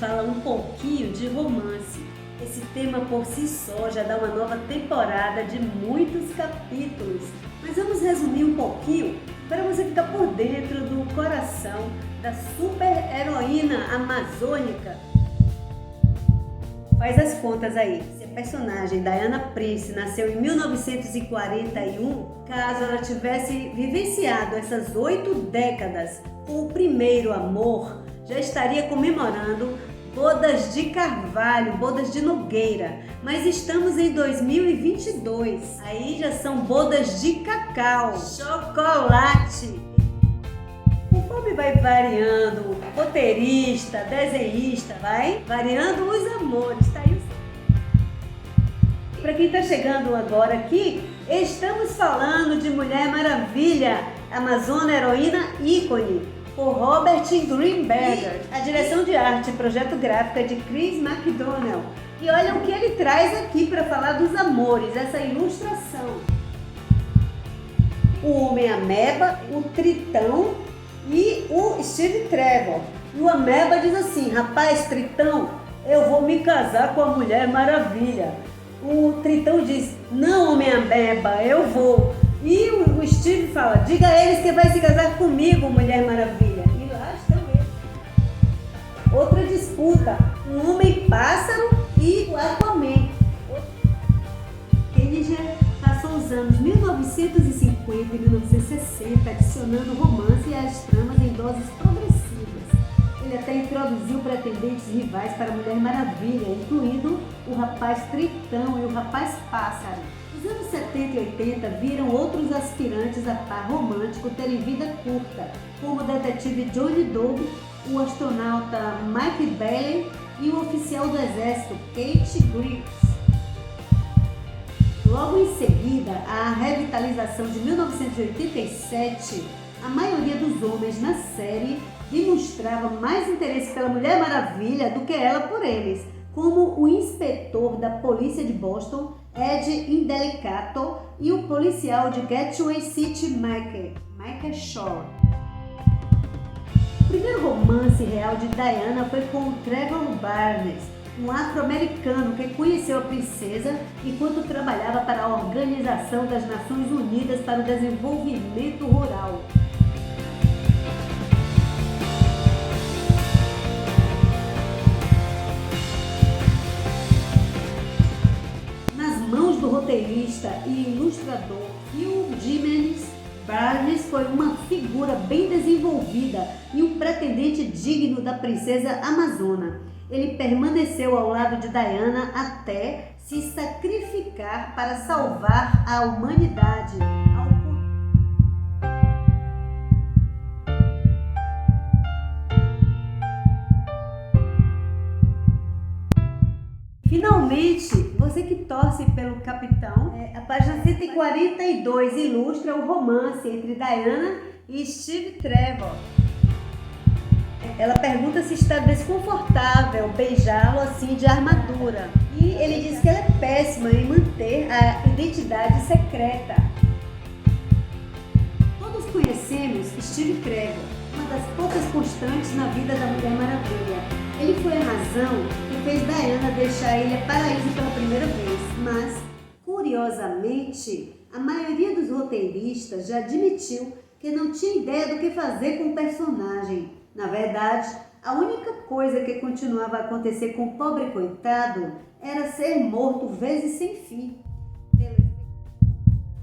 fala um pouquinho de romance. Esse tema por si só já dá uma nova temporada de muitos capítulos. Mas vamos resumir um pouquinho para você ficar por dentro do coração da super-heroína amazônica. Faz as contas aí. Se a personagem Diana Prince nasceu em 1941, caso ela tivesse vivenciado essas 8 décadas com o primeiro amor, já estaria comemorando bodas de carvalho, bodas de nogueira. Mas estamos em 2022, aí já são bodas de cacau, chocolate. Conforme vai variando, roteirista, desenhista, vai variando os amores, tá aí. Para quem está chegando agora aqui, estamos falando de Mulher Maravilha, Amazona heroína ícone, por Robert Greenberger. A direção de arte e projeto gráfico é de Chris McDonnell. E olha o que ele traz aqui para falar dos amores, essa ilustração. O Homem-Ameba, o Tritão e o Steve Trevor. E o Ameba diz assim: rapaz, Tritão, eu vou me casar com a Mulher Maravilha. O Tritão diz: não, Homem-Ameba, eu vou. E o Steve fala: diga a eles que vai se casar comigo, Mulher Maravilha. E lá estão eles. Outra disputa: um Homem-Pássaro e o Aquaman. Ele já passou os anos 1950 e 1960 adicionando romance às tramas em doses progressivas. Ele até introduziu pretendentes rivais para a Mulher Maravilha, incluindo o Rapaz Tritão e o Rapaz Pássaro. Os anos 70 e 80 viram outros aspirantes a par romântico terem vida curta, como o detetive Johnny Doe, o astronauta Mike Bailey e o oficial do exército Kate Griggs. Logo em seguida, a revitalização de 1987, a maioria dos homens na série demonstrava mais interesse pela Mulher Maravilha do que ela por eles, como o inspetor da polícia de Boston, Ed Indelicato, e o policial de Gateway City, Michael Shore. O primeiro romance real de Diana foi com o Trevor Barnes, um afro-americano que conheceu a princesa enquanto trabalhava para a Organização das Nações Unidas para o Desenvolvimento Rural. Do roteirista e ilustrador Phil Jimenez, Barnes foi uma figura bem desenvolvida e um pretendente digno da princesa amazona. Ele permaneceu ao lado de Diana até se sacrificar para salvar a humanidade. Finalmente, você que torce pelo capitão, a página 142 ilustra o romance entre Diana e Steve Trevor. Ela pergunta se está desconfortável beijá-lo assim de armadura. E ele diz que ela é péssima em manter a identidade secreta. Todos conhecemos Steve Trevor, uma das poucas constantes na vida da Mulher Maravilha. Ele foi a razão que fez Diana deixar a Ilha Paraíso pela primeira vez, mas, curiosamente, a maioria dos roteiristas já admitiu que não tinha ideia do que fazer com o personagem. Na verdade, a única coisa que continuava a acontecer com o pobre coitado era ser morto vezes sem fim.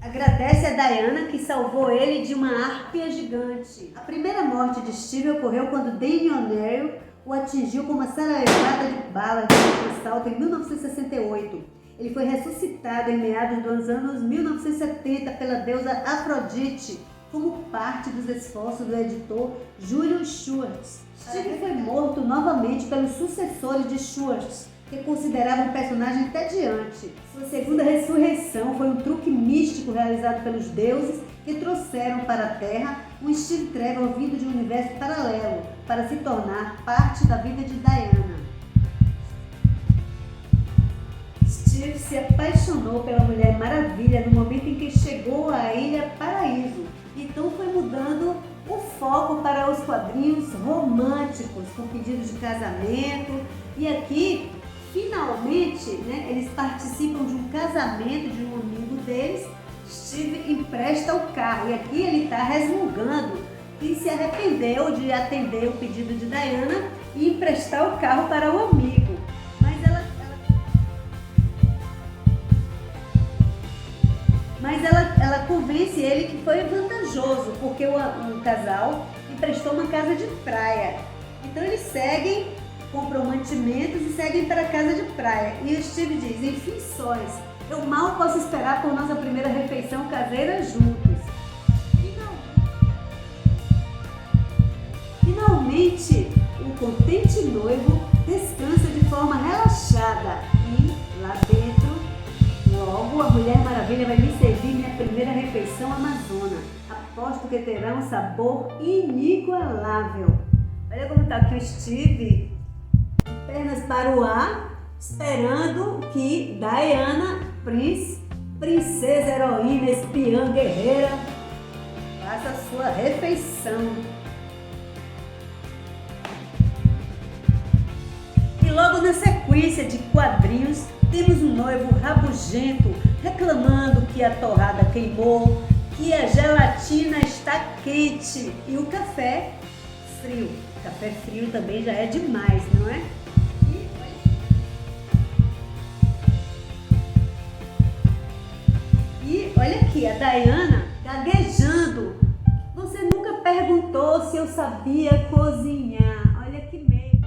Agradece a Diana que salvou ele de uma harpia gigante. A primeira morte de Steve ocorreu quando Danny O'Neill o atingiu com uma saraivada de balas de assalto em 1968. Ele foi ressuscitado em meados dos anos 1970 pela deusa Afrodite, como parte dos esforços do editor Julius Schwartz. Steve foi morto novamente pelos sucessores de Schwartz, que consideravam o personagem entediante. Sua segunda ressurreição foi um truque místico realizado pelos deuses que trouxeram para a Terra um Steve Trevor vindo de um universo paralelo para se tornar parte da vida de Diana. Steve se apaixonou pela Mulher Maravilha no momento em que chegou à Ilha Paraíso, então foi mudando o foco para os quadrinhos românticos, com pedidos de casamento. E aqui, finalmente, né, eles participam de um casamento de um amigo deles. Steve empresta o carro e aqui ele está resmungando que se arrependeu de atender o pedido de Diana e emprestar o carro para o amigo. Mas ela convence ele que foi vantajoso, porque o casal emprestou uma casa de praia. Então eles seguem, compram mantimentos e seguem para a casa de praia. E o Steve diz: enfim, sóis, eu mal posso esperar por nossa primeira refeição caseira juntos. Finalmente, o contente noivo descansa de forma relaxada e lá dentro, logo a Mulher Maravilha vai me servir minha primeira refeição amazona. Aposto que terá um sabor inigualável. Olha como está aqui o Steve, pernas para o ar, esperando que Diana, princesa, heroína, espiã, guerreira, faça a sua refeição. E logo na sequência de quadrinhos, temos um noivo rabugento reclamando que a torrada queimou, que a gelatina está quente e o café frio. Café frio também já é demais, não é? E olha aqui, a Diana gaguejando. Você nunca perguntou se eu sabia cozinhar. Olha que meio.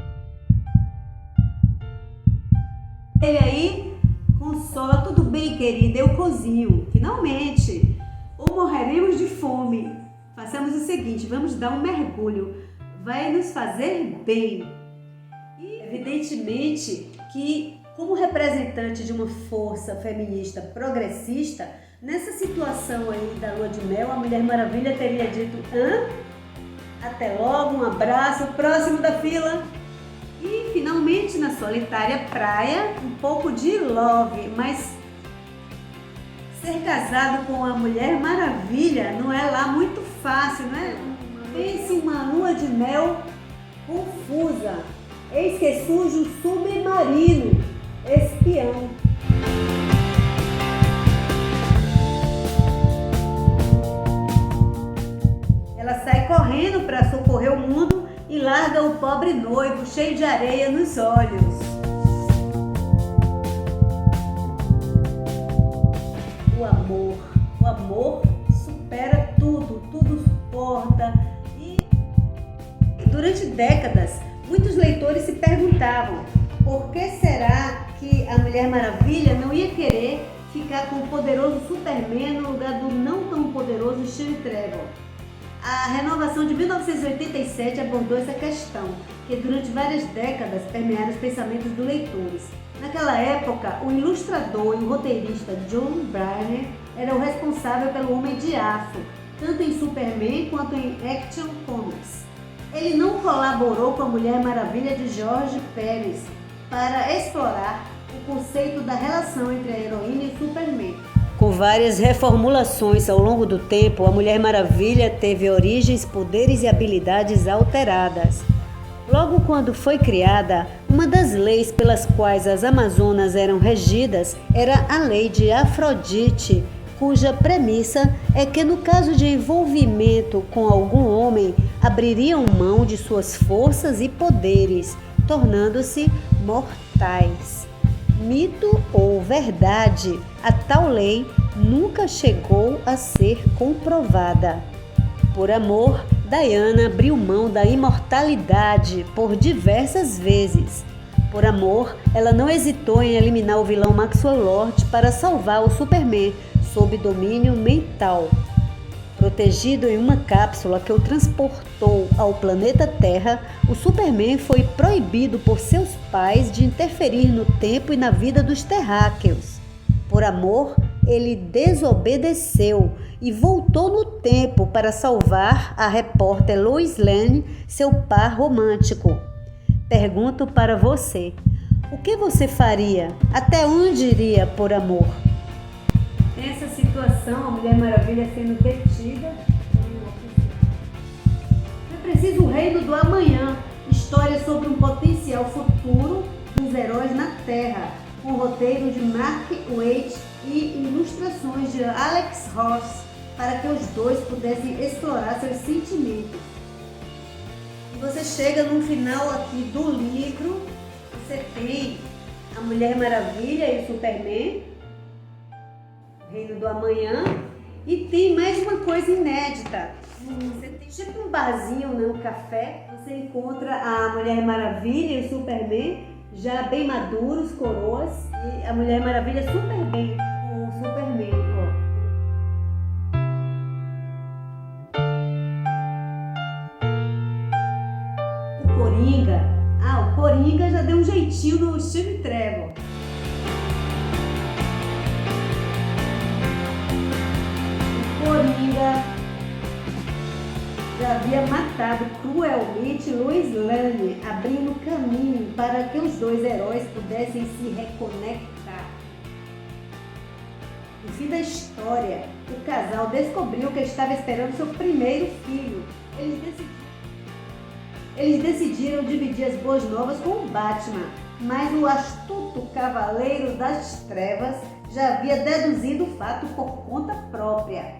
Ele aí consola: tudo bem, querida, eu cozinho. Finalmente, ou morreremos de fome. Façamos o seguinte, vamos dar um mergulho. Vai nos fazer bem. E evidentemente que, como representante de uma força feminista progressista, nessa situação aí da lua de mel, a Mulher Maravilha teria dito: até logo, um abraço, próximo da fila. E finalmente, na solitária praia, um pouco de love, mas ser casado com a Mulher Maravilha não é lá muito fácil, não é? Pense em uma lua de mel confusa. Eis que surge um submarino espião. Ela sai correndo para socorrer o mundo e larga o pobre noivo cheio de areia nos olhos. O amor supera tudo, tudo suporta. E durante décadas, muitos leitores se perguntavam: por que será que a Mulher Maravilha não ia querer ficar com o poderoso Superman no lugar do não tão poderoso Steve Trevor? A renovação de 1987 abordou essa questão, que durante várias décadas permearam os pensamentos dos leitores. Naquela época, o ilustrador e o roteirista John Byrne era o responsável pelo Homem de Aço, tanto em Superman quanto em Action Comics. Ele não colaborou com a Mulher Maravilha de George Pérez para explorar o conceito da relação entre a heroína e Superman. Com várias reformulações ao longo do tempo, a Mulher Maravilha teve origens, poderes e habilidades alteradas. Logo quando foi criada, uma das leis pelas quais as Amazonas eram regidas era a lei de Afrodite, cuja premissa é que no caso de envolvimento com algum homem, abririam mão de suas forças e poderes, tornando-se mortais. Mito ou verdade, a tal lei nunca chegou a ser comprovada. Por amor, Diana abriu mão da imortalidade por diversas vezes. Por amor, ela não hesitou em eliminar o vilão Maxwell Lord para salvar o Superman sob domínio mental. Protegido em uma cápsula que o transportou ao planeta Terra, o Superman foi proibido por seus pais de interferir no tempo e na vida dos terráqueos. Por amor, ele desobedeceu e voltou no tempo para salvar a repórter Lois Lane, seu par romântico. Pergunto para você, o que você faria? Até onde iria por amor? Nessa situação, a Mulher Maravilha sendo detida por um oficial. preciso o Reino do Amanhã, história sobre um potencial futuro dos heróis na Terra, com roteiro de Mark Waid e ilustrações de Alex Ross, para que os dois pudessem explorar seus sentimentos. E você chega no final aqui do livro, você tem a Mulher Maravilha e o Superman, o Reino do Amanhã, e tem mais uma coisa inédita. Você tem tipo um barzinho, um café, você encontra a Mulher Maravilha e o Superman já bem maduros, coroas, e a Mulher Maravilha super bem com o Superman, o Coringa já deu um jeitinho no Steve Trevor. O Coringa já havia matado cruelmente Lois Lane, abrindo caminho para que os dois heróis pudessem se reconectar. No fim da história, o casal descobriu que estava esperando seu primeiro filho. Eles decidiram dividir as boas novas com o Batman, mas o astuto Cavaleiro das Trevas já havia deduzido o fato por conta própria.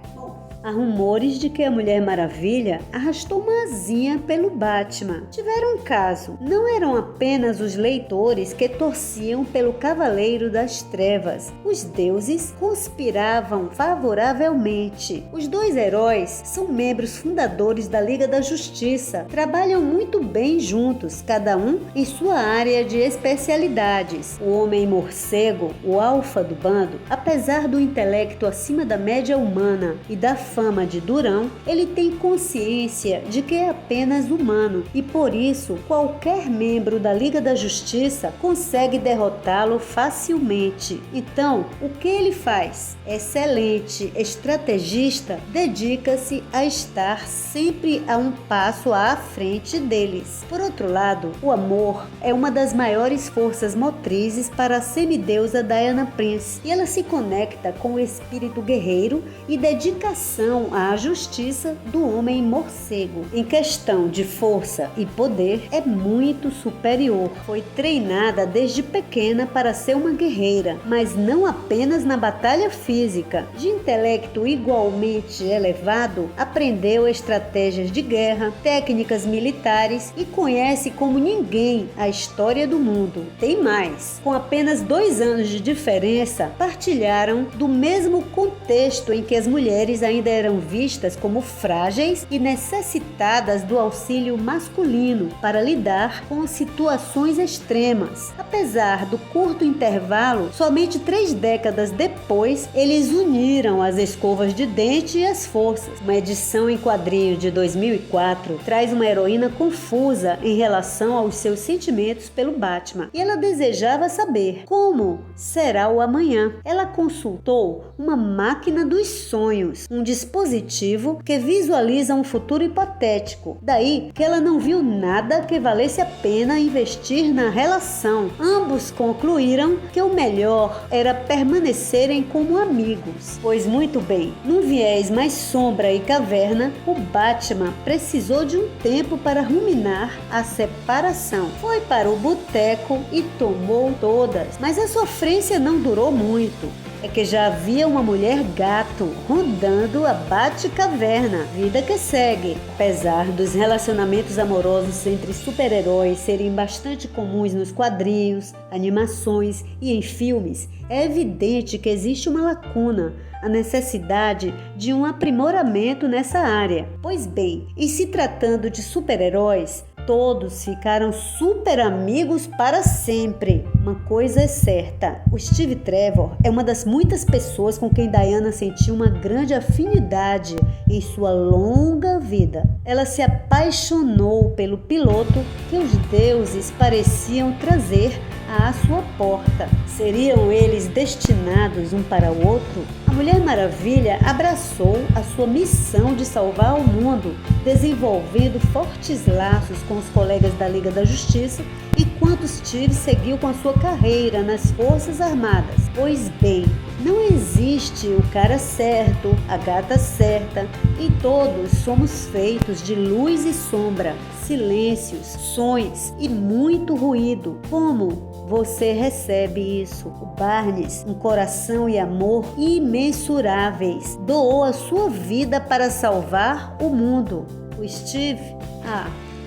Há rumores de que a Mulher Maravilha arrastou uma asinha pelo Batman. Tiveram um caso. Não eram apenas os leitores que torciam pelo Cavaleiro das Trevas. Os deuses conspiravam favoravelmente. Os dois heróis são membros fundadores da Liga da Justiça. Trabalham muito bem juntos, cada um em sua área de especialidades. O Homem-Morcego, o alfa do bando, apesar do intelecto acima da média humana e da fama de durão, ele tem consciência de que é apenas humano e por isso qualquer membro da Liga da Justiça consegue derrotá-lo facilmente. Então, o que ele faz? Excelente estrategista, dedica-se a estar sempre a um passo à frente deles. Por outro lado, o amor é uma das maiores forças motrizes para a semideusa Diana Prince e ela se conecta com o espírito guerreiro e dedicação à justiça do Homem-Morcego. Em questão de força e poder, é muito superior. Foi treinada desde pequena para ser uma guerreira, mas não apenas na batalha física. De intelecto igualmente elevado, aprendeu estratégias de guerra, técnicas militares e conhece como ninguém a história do mundo. Tem mais. Com apenas 2 anos de diferença, partilharam do mesmo contexto em que as mulheres ainda eram vistas como frágeis e necessitadas do auxílio masculino para lidar com situações extremas. Apesar do curto intervalo, somente 3 décadas depois, eles uniram as escovas de dente e as forças. Uma edição em quadrinho de 2004 traz uma heroína confusa em relação aos seus sentimentos pelo Batman e ela desejava saber como será o amanhã. Ela consultou uma máquina dos sonhos, um dispositivo que visualiza um futuro hipotético. Daí que ela não viu nada que valesse a pena investir na relação. Ambos concluíram que o melhor era permanecerem como amigos. Pois muito bem, num viés mais sombra e caverna, o Batman precisou de um tempo para ruminar a separação. Foi para o boteco e tomou todas, mas a sofrência não durou muito. É que já havia uma mulher gato rondando a Batcaverna, vida que segue. Apesar dos relacionamentos amorosos entre super-heróis serem bastante comuns nos quadrinhos, animações e em filmes, é evidente que existe uma lacuna, a necessidade de um aprimoramento nessa área. Pois bem, em se tratando de super-heróis, todos ficaram super amigos para sempre. Uma coisa é certa, o Steve Trevor é uma das muitas pessoas com quem Diana sentiu uma grande afinidade em sua longa vida. Ela se apaixonou pelo piloto que os deuses pareciam trazer à sua porta. Seriam eles destinados um para o outro? A Mulher Maravilha abraçou a sua missão de salvar o mundo, desenvolvendo fortes laços com os colegas da Liga da Justiça, enquanto Steve seguiu com a sua carreira nas Forças Armadas. Pois bem, Não existe o cara certo, a gata certa, e todos somos feitos de luz e sombra, silêncios, sons e muito ruído. Como você recebe isso? O Barnes, um coração e amor imensuráveis, doou a sua vida para salvar o mundo.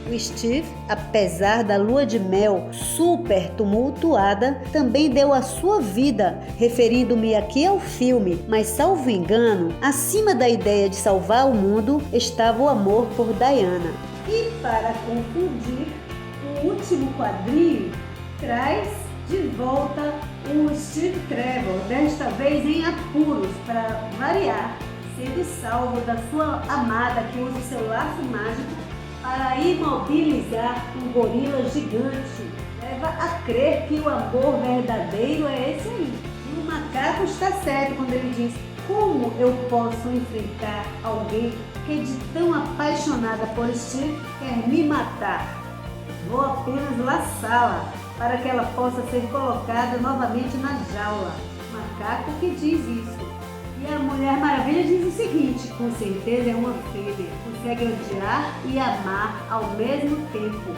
O Steve, apesar da lua de mel super tumultuada, também deu a sua vida, referindo-me aqui ao filme, mas salvo engano, acima da ideia de salvar o mundo estava o amor por Diana. E para concluir, o último quadrinho traz de volta o Steve Trevor, desta vez em apuros, para variar, sendo salvo da sua amada que usa o seu laço mágico para imobilizar um gorila gigante. Leva a crer que o amor verdadeiro é esse aí. E o macaco está certo quando ele diz: como eu posso enfrentar alguém que de tão apaixonada por Steve quer me matar? Vou apenas laçá-la para que ela possa ser colocada novamente na jaula. O macaco que diz isso. E a Mulher Maravilha diz o seguinte: com certeza é uma fêmea, consegue odiar e amar ao mesmo tempo.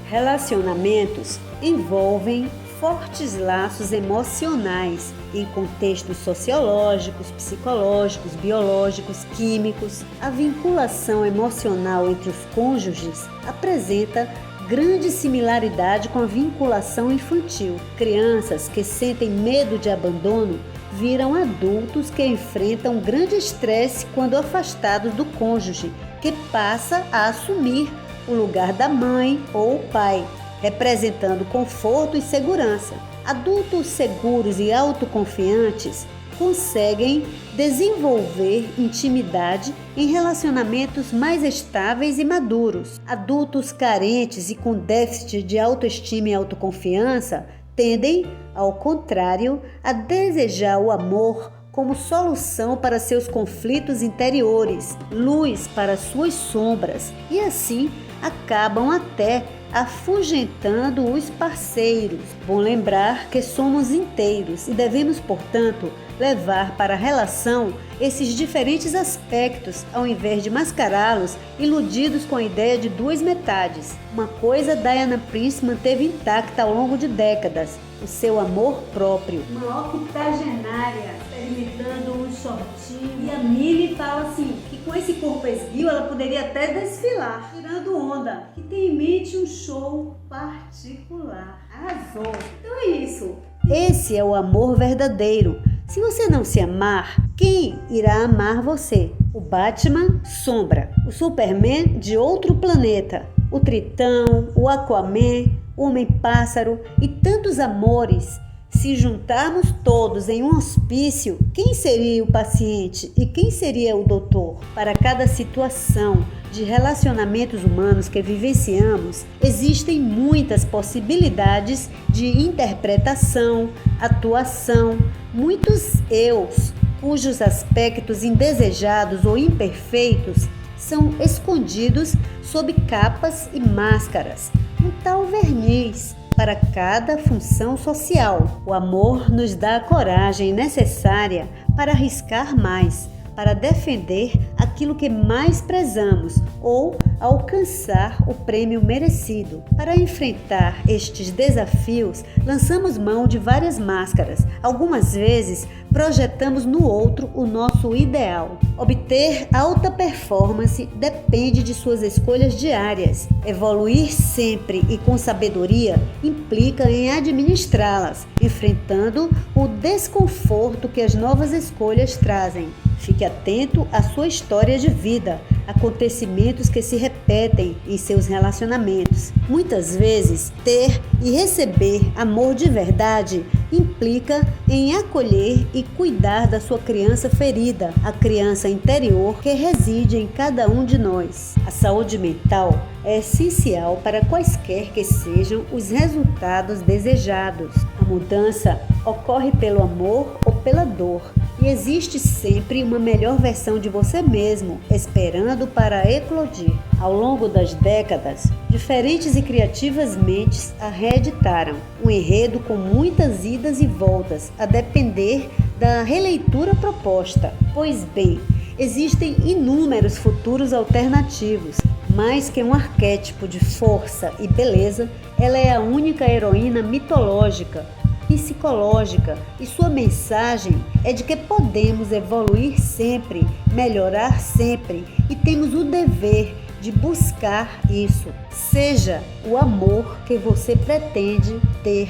Relacionamentos envolvem fortes laços emocionais em contextos sociológicos, psicológicos, biológicos, químicos. A vinculação emocional entre os cônjuges apresenta grande similaridade com a vinculação infantil. Crianças que sentem medo de abandono viram adultos que enfrentam grande estresse quando afastados do cônjuge, que passa a assumir o lugar da mãe ou o pai, representando conforto e segurança. Adultos seguros e autoconfiantes conseguem desenvolver intimidade em relacionamentos mais estáveis e maduros. Adultos carentes e com déficit de autoestima e autoconfiança tendem, ao contrário, a desejar o amor como solução para seus conflitos interiores, luz para suas sombras, e assim acabam até afugentando os parceiros. Bom lembrar que somos inteiros e devemos, portanto, levar para a relação esses diferentes aspectos, ao invés de mascará-los, iludidos com a ideia de duas metades. Uma coisa Diana Prince manteve intacta ao longo de décadas: o seu amor próprio. Uma octogenária, experimentando um shortinho. E a Millie fala assim, que com esse corpo esguio ela poderia até desfilar, tirando onda, que tem em mente um show particular. Arrasou! Então é isso. Esse é o amor verdadeiro. Se você não se amar, quem irá amar você? O Batman, sombra. O Superman, de outro planeta. O Tritão, o Aquaman, o Homem-Pássaro e tantos amores. Se juntarmos todos em um hospício, quem seria o paciente e quem seria o doutor? Para cada situação de relacionamentos humanos que vivenciamos, existem muitas possibilidades de interpretação, atuação, muitos eus, cujos aspectos indesejados ou imperfeitos são escondidos sob capas e máscaras, um tal verniz para cada função social. O amor nos dá a coragem necessária para arriscar mais, para defender aquilo que mais prezamos ou alcançar o prêmio merecido. Para enfrentar estes desafios, lançamos mão de várias máscaras. Algumas vezes, projetamos no outro o nosso ideal. Obter alta performance depende de suas escolhas diárias. Evoluir sempre e com sabedoria implica em administrá-las, enfrentando o desconforto que as novas escolhas trazem. Fique atento à sua história de vida, acontecimentos que se repetem em seus relacionamentos. Muitas vezes, ter e receber amor de verdade implica em acolher e cuidar da sua criança ferida, a criança interior que reside em cada um de nós. A saúde mental é essencial para quaisquer que sejam os resultados desejados. A mudança ocorre pelo amor ou pela dor. E existe sempre uma melhor versão de você mesmo, esperando para eclodir. Ao longo das décadas, diferentes e criativas mentes a reeditaram. Um enredo com muitas idas e voltas, a depender da releitura proposta. Pois bem, existem inúmeros futuros alternativos. Mais que um arquétipo de força e beleza, ela é a única heroína mitológica, psicológica, e sua mensagem é de que podemos evoluir sempre, melhorar sempre e temos o dever de buscar isso, seja o amor que você pretende ter.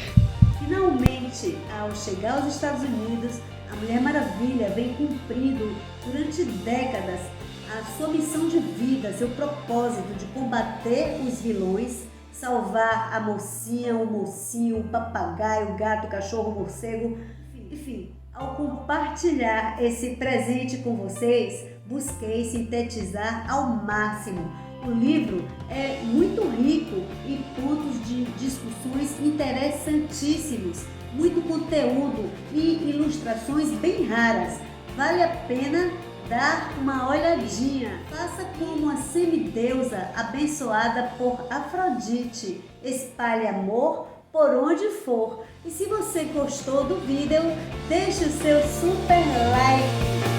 Finalmente, ao chegar aos Estados Unidos, a Mulher Maravilha vem cumprindo durante décadas a sua missão de vida, seu propósito de combater os vilões, salvar a mocinha, o mocinho, o papagaio, o gato, o cachorro, o morcego, enfim. Ao compartilhar esse presente com vocês, busquei sintetizar ao máximo. O livro é muito rico em pontos de discussões interessantíssimos, muito conteúdo e ilustrações bem raras. Vale a pena dar uma olhadinha. Faça como a semideusa abençoada por Afrodite. Espalhe amor por onde for. E se você gostou do vídeo, deixe o seu super like.